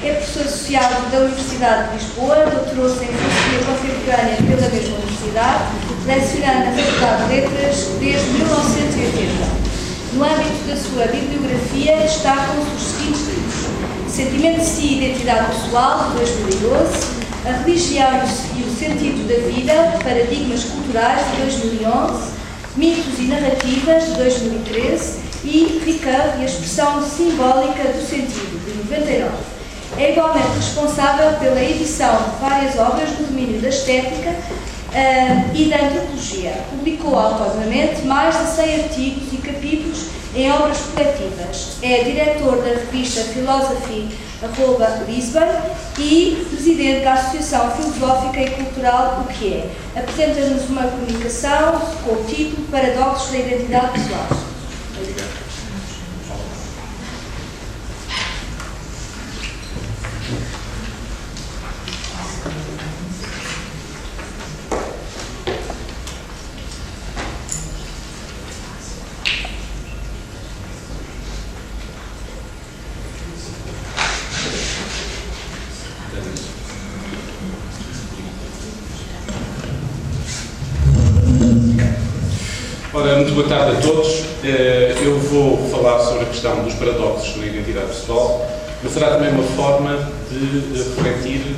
É professor associado da Universidade de Lisboa, doutorou-se em Filosofia Contemporânea pela mesma Universidade, lecionando na Faculdade de Letras desde 1980. No âmbito da sua bibliografia destacam-se os seguintes livros: Sentimento de Si e Identidade Pessoal, de 2012, A Religião e o Sentido da Vida, Paradigmas Culturais, de 2011, Mitos e Narrativas, de 2013, e Ricard e a Expressão Simbólica do Sentido, de 99. É igualmente responsável pela edição de várias obras do domínio da estética e da antropologia. Publicou autonomamente mais de 100 artigos e capítulos em obras coletivas. É diretor da revista Philosophy Lisbon e presidente da Associação Filosófica e Cultural O Que É. Apresenta-nos uma comunicação com o título Paradoxos da Identidade Pessoal. Obrigado. Ora, muito boa tarde a todos. Eu vou falar sobre a questão dos paradoxos na identidade pessoal, mas será também uma forma de refletir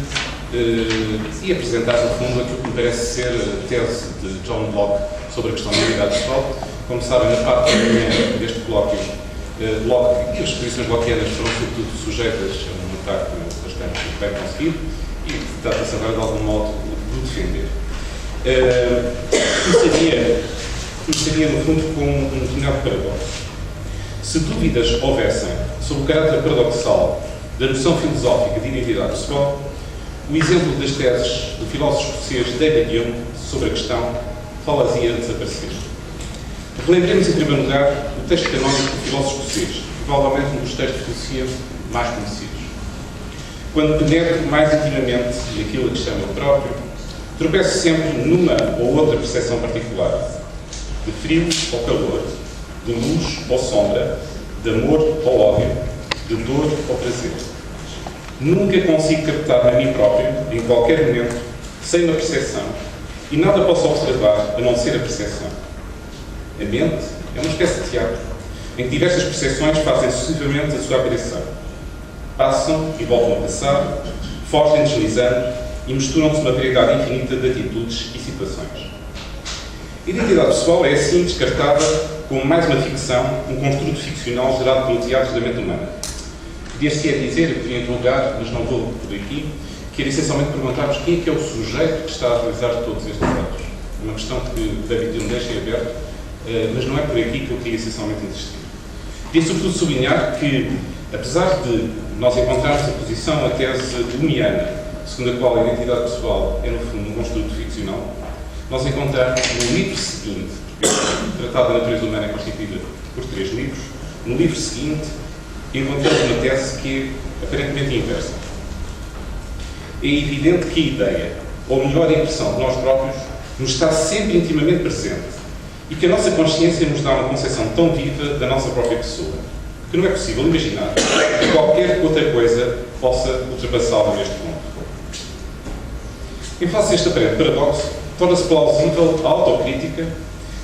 e apresentar, no fundo, aquilo que me parece ser a tese de John Locke sobre a questão da identidade pessoal. Como sabem, na parte da manhã deste colóquio, Locke e as exposições lockeanas foram, sobretudo, sujeitas a um ataque bastante bem conseguido e trata-se agora, de algum modo, de defender. Começaria, no fundo, com um determinado paradoxo. Se dúvidas houvessem sobre o caráter paradoxal da noção filosófica de identidade pessoal, o exemplo das teses do filósofo escocês David Hume sobre a questão fazia desaparecer. Relembremos, em primeiro lugar, o texto canónico do filósofo escocês, provavelmente um dos textos de filosofia mais conhecidos. Quando penetre mais intimamente aquilo a que chama o próprio, tropeço sempre numa ou outra percepção particular, de frio ou calor, de luz ou sombra, de amor ou ódio, de dor ou prazer. Nunca consigo captar-me a mim próprio, em qualquer momento, sem uma percepção, e nada posso observar a não ser a percepção. A mente é uma espécie de teatro, em que diversas percepções fazem sucessivamente a sua aparição. Passam e voltam a passar, fogem deslizando e misturam-se uma variedade infinita de atitudes e situações. A identidade pessoal é assim descartada como mais uma ficção, um construto ficcional gerado pelo teatro da mente humana. Podia-se dizer, eu podia interrogar, mas não vou por aqui, que era essencialmente perguntarmos quem é que é o sujeito que está a realizar todos estes atos. É uma questão que David Hume deixa em aberto, mas não é por aqui que eu queria essencialmente insistir. Queria sobretudo sublinhar que, apesar de nós encontrarmos a posição, a tese humiana, segundo a qual a identidade pessoal é, no fundo, um construto ficcional, nós encontramos no livro seguinte, porque o Tratado da Natureza Humana é constituído por 3 livros, no livro seguinte encontramos uma tese que é aparentemente inversa. É evidente que a ideia, ou melhor, a impressão de nós próprios, nos está sempre intimamente presente e que a nossa consciência nos dá uma concepção tão viva da nossa própria pessoa, que não é possível imaginar que qualquer outra coisa possa ultrapassá-la neste ponto. Em face a este aparente paradoxo, torna-se plausível a autocrítica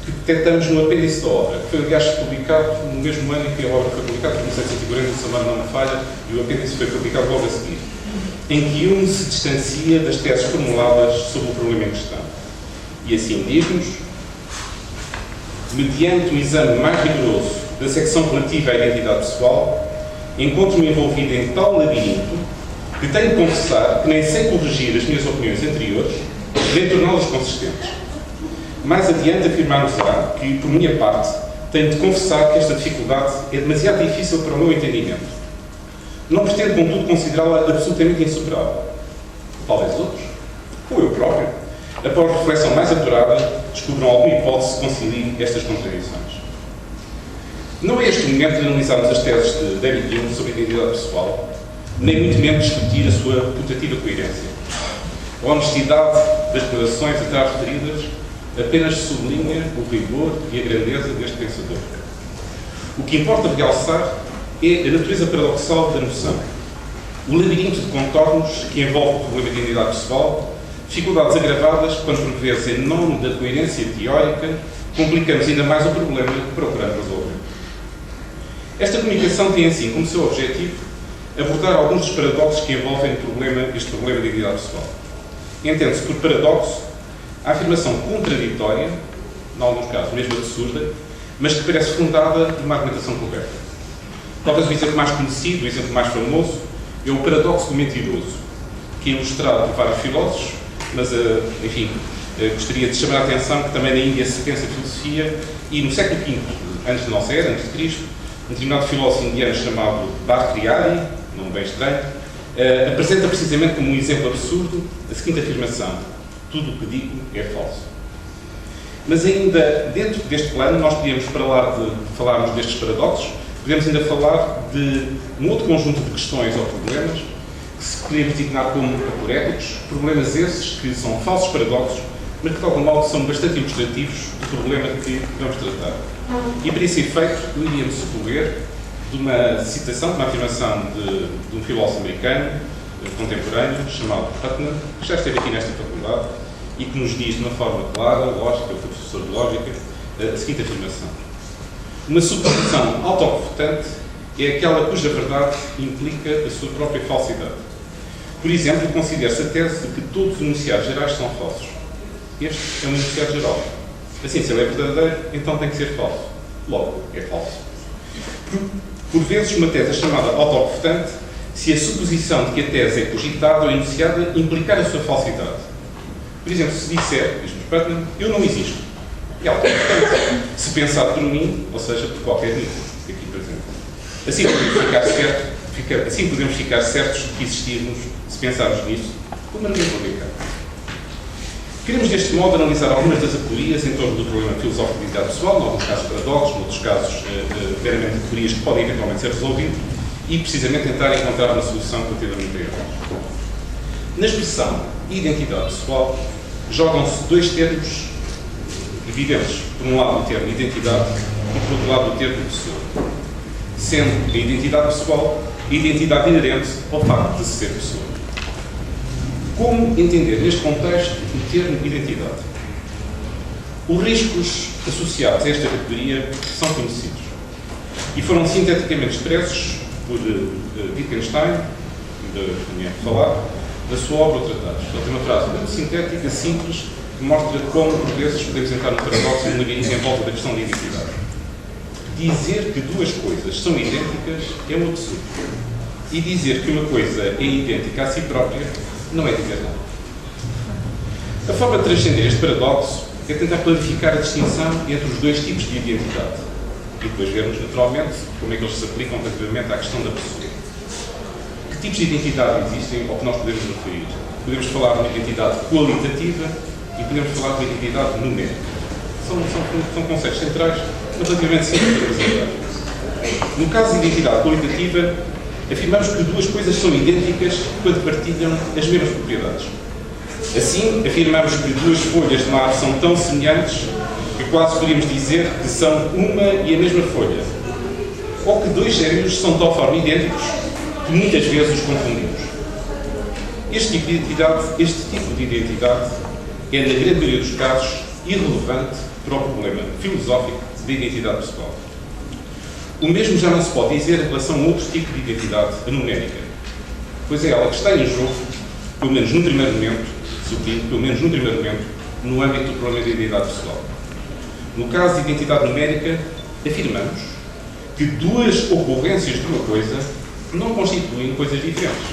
que detectamos no apêndice da obra, que foi, aliás, publicado no mesmo ano em que a obra foi publicada, em 1740, se a memória não me falha, e o apêndice foi publicado logo a seguir, em que Hume se distancia das teses formuladas sobre o problema em questão. E assim diz-nos, mediante um exame mais rigoroso da secção relativa à identidade pessoal, encontro-me envolvido em tal labirinto que tenho de confessar que nem sei corrigir as minhas opiniões anteriores, nem torná-las consistentes. Mais adiante afirmar-nos-á que, por minha parte, tenho de confessar que esta dificuldade é demasiado difícil para o meu entendimento. Não pretendo, contudo, considerá-la absolutamente insuperável. Talvez outros, ou eu próprio, após reflexão mais apurada, descubram alguma hipótese que concilie estas contradições. Não é este o momento de analisarmos as teses de David Hume sobre a identidade pessoal, nem muito menos discutir a sua putativa coerência. A honestidade das declarações atrás referidas apenas sublinha o rigor e a grandeza deste pensador. O que importa realçar é a natureza paradoxal da noção. o labirinto de contornos que envolve o problema de identidade pessoal, dificuldades agravadas quando, por vezes, em nome da coerência teórica, complicamos ainda mais o problema que procuramos resolver. Esta comunicação tem, assim, como seu objetivo abordar alguns dos paradoxos que envolvem este problema de identidade pessoal. Entende-se por paradoxo a afirmação contraditória, em alguns casos mesmo absurda, mas que parece fundada numa argumentação correta. Talvez o exemplo mais conhecido, o exemplo mais famoso, é o paradoxo do mentiroso, que é ilustrado por vários filósofos, mas, enfim, gostaria de chamar a atenção que também na Índia se pensa a filosofia, e no século V, antes de nossa era, antes de Cristo, um determinado filósofo indiano chamado Bhartrihari, nome bem estranho, apresenta precisamente como um exemplo absurdo a seguinte afirmação: tudo o que digo é falso. Mas ainda dentro deste plano, nós podíamos, para lá de falarmos destes paradoxos, podemos ainda falar de um outro conjunto de questões ou problemas que se podemos designar como aporéticos, problemas esses que são falsos paradoxos, mas que, de algum modo, são bastante ilustrativos do problema que vamos tratar. E, para esse efeito, eu iria-me socorrer de uma citação, de uma afirmação de um filósofo americano contemporâneo, chamado Putnam, que já esteve aqui nesta faculdade e que nos diz de uma forma clara, lógica, foi professor de lógica, a seguinte afirmação: uma suposição autorrefutante é aquela cuja verdade implica a sua própria falsidade. Por exemplo, considera-se a tese de que todos os enunciados gerais são falsos. Este é um enunciado geral. Assim, se ele é verdadeiro, então tem que ser falso. Logo, é falso. Por vezes, uma tese é chamada autorrefutante se a suposição de que a tese é cogitada ou enunciada implicar a sua falsidade. Por exemplo, se disser, diz-nos Putnam, eu não existo. É autorrefutante. Se pensado por mim, ou seja, por qualquer nível, aqui presente. Assim podemos ficar certos de que existirmos, se pensarmos nisso, como ninguém pode ficar. Queremos, deste modo, analisar algumas das aporias em torno do problema filosófico de identidade pessoal, em alguns casos paradoxos, em outros casos meramente aporias que podem eventualmente ser resolvidas, e precisamente tentar encontrar uma solução relativamente a elas. Na expressão identidade pessoal, jogam-se dois termos evidentes. Por um lado, o termo identidade e, por outro lado, o termo pessoa. Sendo a identidade pessoal a identidade inerente ao facto de ser pessoa. Como entender, neste contexto, o termo identidade? Os riscos associados a esta categoria são conhecidos e foram sinteticamente expressos por Wittgenstein, ainda tinha falar, da sua obra O Tratado. Ele tem uma frase muito sintética, simples, que mostra como, por vezes, podemos entrar no paradoxo e no labirinto em volta da questão da identidade. Dizer que duas coisas são idênticas é um absurdo. E dizer que uma coisa é idêntica a si própria não é dizer nada. A forma de transcender este paradoxo é tentar clarificar a distinção entre os dois tipos de identidade e depois vermos, naturalmente, como é que eles se aplicam relativamente à questão da pessoa. Que tipos de identidade existem ou que nós podemos referir? Podemos falar de uma identidade qualitativa e podemos falar de uma identidade numérica. São conceitos centrais, mas relativamente simples de apresentar. No caso de identidade qualitativa, afirmamos que duas coisas são idênticas quando partilham as mesmas propriedades. Assim, afirmamos que duas folhas de uma árvore são tão semelhantes que quase poderíamos dizer que são uma e a mesma folha. Ou que dois gêmeos são de tal forma idênticos que muitas vezes os confundimos. Este tipo de identidade é, na grande maioria dos casos, irrelevante para o problema filosófico da identidade pessoal. O mesmo já não se pode dizer em relação a outro tipo de identidade, a numérica, pois é ela que está em jogo, pelo menos num primeiro momento, no âmbito do problema da identidade pessoal. No caso de identidade numérica, afirmamos que duas ocorrências de uma coisa não constituem coisas diferentes,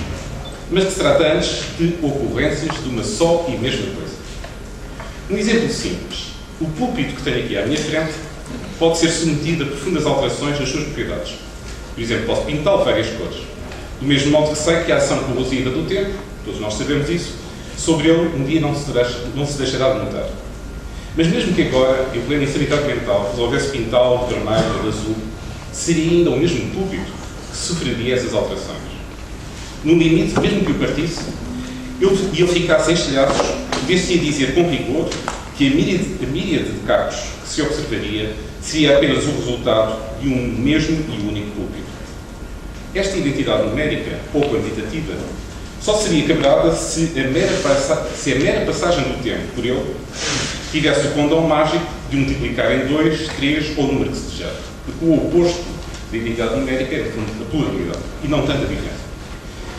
mas que se trata antes de ocorrências de uma só e mesma coisa. Um exemplo simples. O púlpito que tenho aqui à minha frente pode ser submetido a profundas alterações nas suas propriedades. Por exemplo, posso pintá-lo de várias cores. Do mesmo modo que sei que a ação corrosiva do tempo, todos nós sabemos isso, sobre ele um dia não se deixará de notar. Mas mesmo que agora, em plena insanidade mental, resolvesse pintá-lo de vermelho ou de azul, seria ainda o mesmo púlpito que sofreria essas alterações. No limite, mesmo que o partisse, e ele ficasse em estilhaços, devia-se dizer com rigor que a míriade de cacos que se observaria seria apenas o resultado de um mesmo e único púlpito. esta identidade numérica ou quantitativa só seria quebrada se a mera passagem do tempo por ele tivesse o condão mágico de multiplicar em 2, 3 ou o número que se desejar. Porque o oposto da identidade numérica é, no fundo, a pluralidade e não tanta diferença.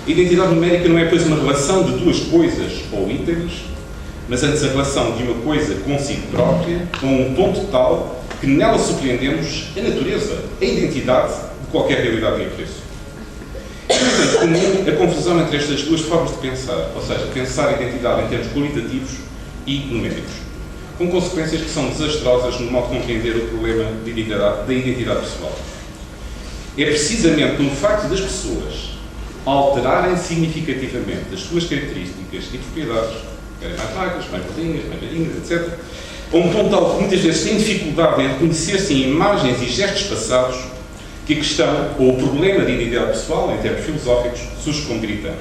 A identidade numérica não é, pois, uma relação de duas coisas ou itens, mas antes a relação de uma coisa consigo própria, com um ponto tal que nela surpreendemos a natureza, a identidade de qualquer realidade e apreço. É bastante comum a confusão entre estas duas formas de pensar, ou seja, pensar a identidade em termos qualitativos e numéricos, com consequências que são desastrosas no modo de compreender o problema da identidade pessoal. É precisamente pelo facto das pessoas alterarem significativamente as suas características e propriedades, querem mais magras, mais gordinhas, mais velhinhas, etc., a um ponto tal que muitas vezes têm dificuldade em reconhecer-se em imagens e gestos passados, que a questão ou o problema de identidade pessoal, em termos filosóficos, surge como gritante.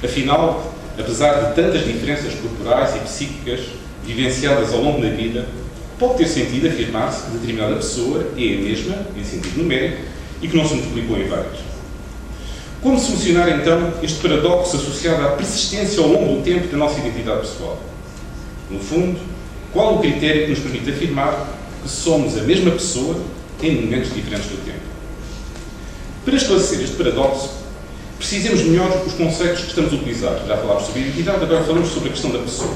Afinal, apesar de tantas diferenças corporais e psíquicas vivenciadas ao longo da vida, pode ter sentido afirmar-se que determinada pessoa é a mesma, em sentido numérico, e que não se multiplicou em vários. Como solucionar, então, este paradoxo associado à persistência ao longo do tempo da nossa identidade pessoal? No fundo, qual o critério que nos permite afirmar que somos a mesma pessoa em momentos diferentes do tempo? Para esclarecer este paradoxo, precisemos melhor os conceitos que estamos a utilizar. Já falámos sobre a identidade, agora falamos sobre a questão da pessoa.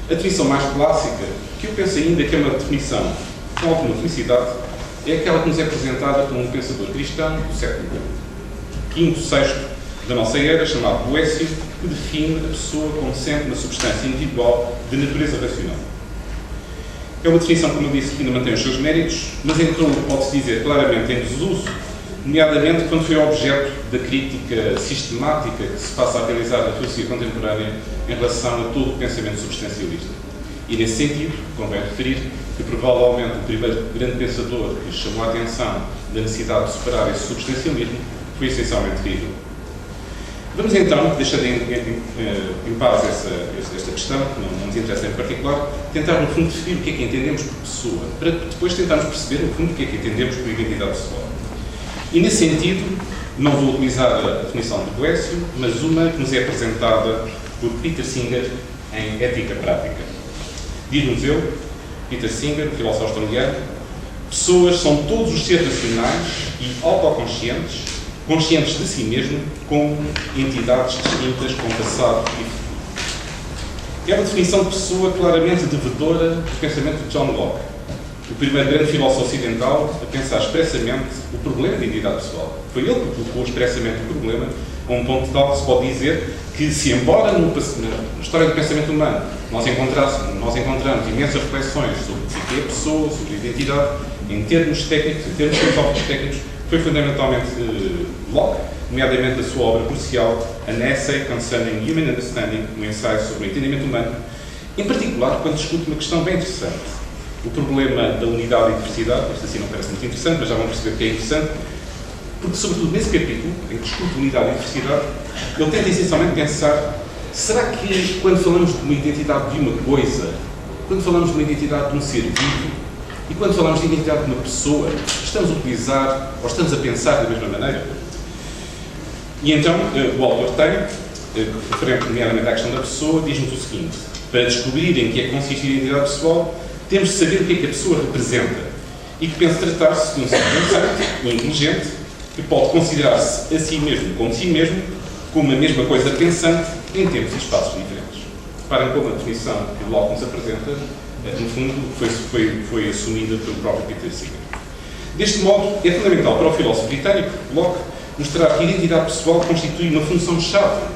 A definição mais clássica, que eu penso ainda que é uma definição com alguma felicidade, é aquela que nos é apresentada por um pensador cristão do século V, VI da nossa era, chamado Boécio, que define a pessoa como sempre uma substância individual de natureza racional. É uma definição, como eu disse, que ainda mantém os seus méritos, mas entrou, pode-se dizer, claramente em desuso, nomeadamente quando foi objeto da crítica sistemática que se passa a realizar na filosofia contemporânea em relação a todo o pensamento substancialista. E, nesse sentido, convém referir que, provavelmente, o primeiro grande pensador que chamou a atenção da necessidade de superar esse substancialismo foi essencialmente Hegel. Vamos então, deixando em paz esta questão, que não nos interessa em particular, tentar, no fundo, definir o que é que entendemos por pessoa, para depois tentarmos perceber, no fundo, o que é que entendemos por identidade pessoal. E, nesse sentido, não vou utilizar a definição de Boécio, mas uma que nos é apresentada por Peter Singer em Ética Prática. Diz-nos ele, Peter Singer, filósofo australiano, pessoas são todos os seres racionais e autoconscientes, conscientes de si mesmo, como entidades distintas com passado e futuro. É uma definição de pessoa claramente devedora do pensamento de John Locke, o primeiro grande filósofo ocidental a pensar expressamente o problema de identidade pessoal. Foi ele que colocou expressamente o problema a um ponto tal que se pode dizer que, se embora na história do pensamento humano nós encontramos imensas reflexões sobre o que é a pessoa, sobre a identidade, em termos técnicos, em termos filosóficos técnicos, foi fundamentalmente Locke, nomeadamente a sua obra crucial, An Essay Concerning Human Understanding, um ensaio sobre o entendimento humano, em particular quando discute uma questão bem interessante. O problema da unidade e diversidade, isto assim não parece muito interessante, mas já vão perceber que é interessante, porque, sobretudo nesse capítulo, em que discute unidade e diversidade, ele tenta essencialmente pensar: será que, quando falamos de uma identidade de uma coisa, quando falamos de uma identidade de um ser vivo, e quando falamos de identidade de uma pessoa, estamos a utilizar ou estamos a pensar da mesma maneira? E então, o autor tem, referente nomeadamente à questão da pessoa, diz-nos o seguinte: para descobrir em que é que consiste a identidade pessoal, temos de saber o que é que a pessoa representa e que pensa tratar-se de um ser pensante ou inteligente que pode considerar-se a si mesmo como a mesma coisa pensante em tempos e espaços diferentes. Reparem como a definição que Locke nos apresenta, no fundo, foi assumida pelo próprio Peter Singer. Deste modo, é fundamental para o filósofo britânico Locke mostrar que a identidade pessoal constitui uma função-chave